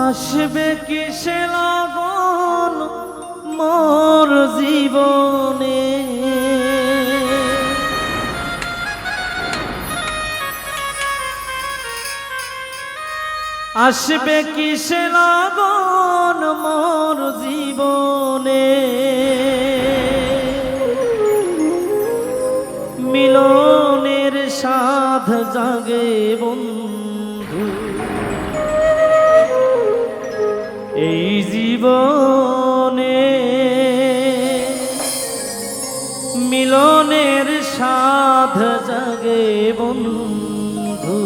আসবে কিসে লগন মোর জীবনে, আসবে কিসে লগন মোর জীবনে, মিলনের সাধ জাগে বন্ধু এই জীবনে, মিলনের সাধ জাগে বন্ধু।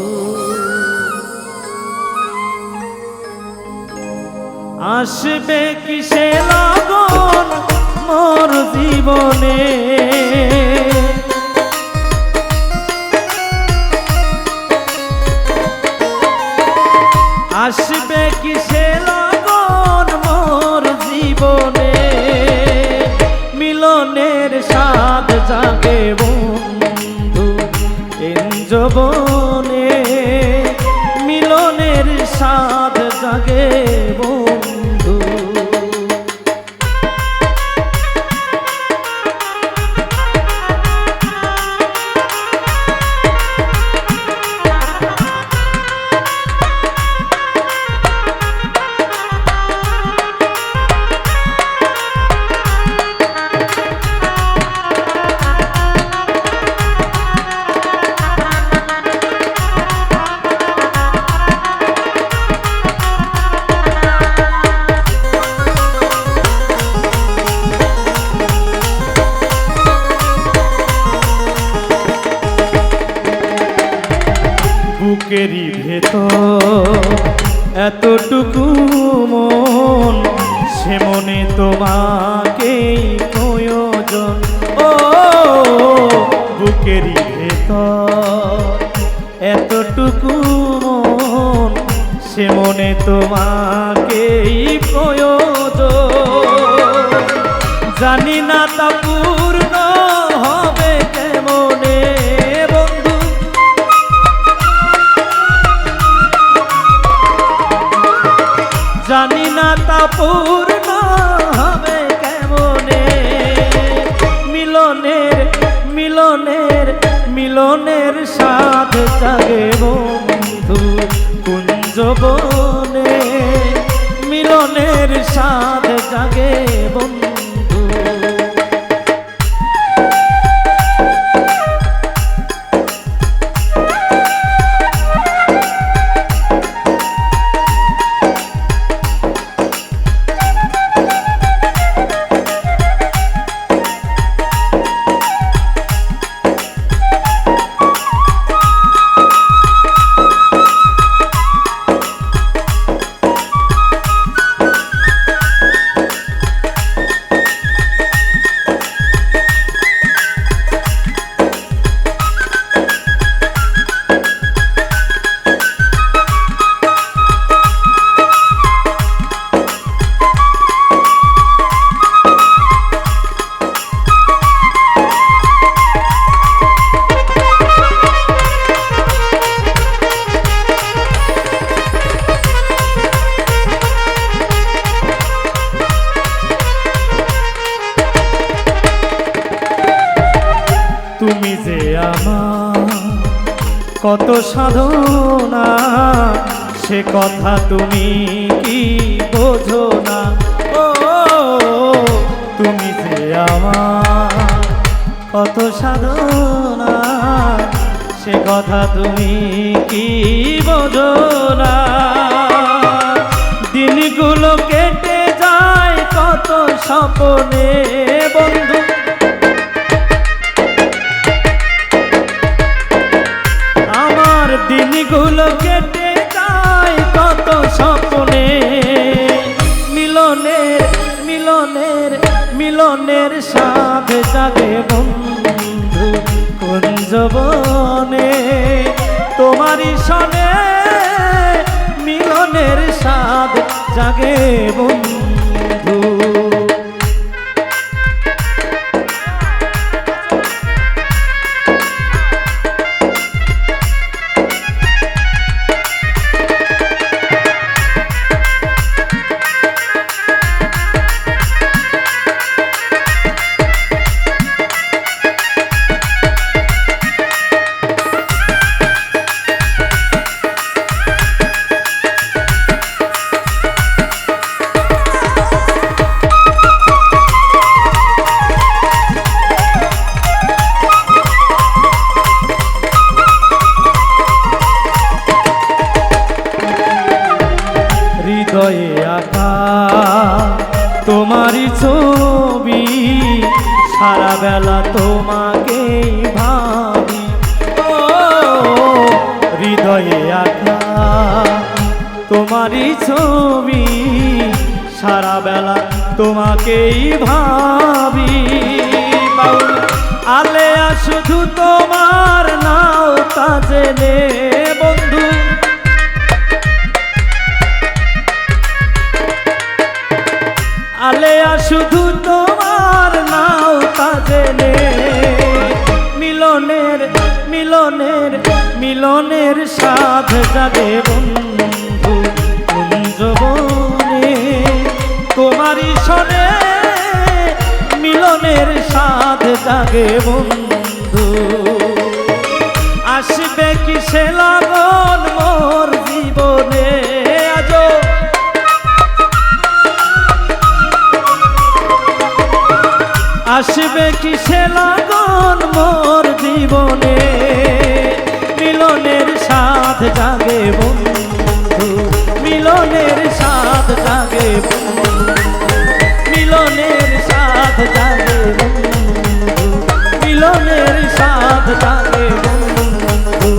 আসবে কিসে লগন মোর জীবনে, আসবে কিসে লগন মোর জীবনে, মিলনের স্বাদ জাগে বন্ধু এই যৌবনে, মিলনের স্বাদ জাগে বন্ধু। বুকেরই ভেতর এতটুকু মন, সে মনে তোমাকেই প্রয়োজন। ও বুকেরই ভেতর এতটুকু মন, সে মনে তোমাকেই প্রয়োজন। জানি না তা পূর্ণ হবে কেমনে বন্ধু, জানি না তা পূর্ণ হবে কেমনে, মিলনের মিলনের মিলনের সাধ জাগে বন্ধু কুঞ্জবনে, মিলনের সাধ জাগে বন্ধু। তুমি যে আমার কত সাধনা, সে কথা তুমি কি বোঝো না। ও তুমি যে আমার কত সাধনা, সে কথা তুমি কি বোঝো না। দিনগুলো কেটে যায় কত স্বপ্নে বন্ধু, দিনগুলো কেটে যায় কত স্বপ্নে, মিলনের মিলনের মিলনের স্বাদ জাগে বন্ধু কুঞ্জবনে, তোমারই সনে মিলনের স্বাদ জাগে বন্ধু। সারা বেলা তোমাকেই ভাবি, ও হৃদয়ে আঁকা তোমারই ছবি, সারা বেলা তোমাকেই ভাবি। বাউল আলেয়া শুধু তোমার নাও তা জেনে বন্ধু, আলেয়া শুধু তোমার নাও তা জেনে, মিলনের মিলনের মিলনের সাধ জাগে বন্ধু কুঞ্জবনে, তোমারই শোনে মিলনের সাধ জাগে বন্ধু। আসবে কি সে লাগন মোর জীবনে, আজো আসবে কি সে লাগন মোর জীবনে, মিলনের সাধ জাগে বন্ধু, মিলনের সাধ জাগে বন্ধু, মিলনের সাধ জাগে বন্ধু, মিলনের সাধ জাগে বন্ধু,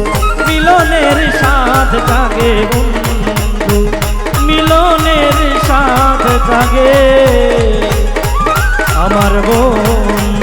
মিলনের সাধ জাগে বন্ধু, মিলনের সাধ জাগে আমার বোন।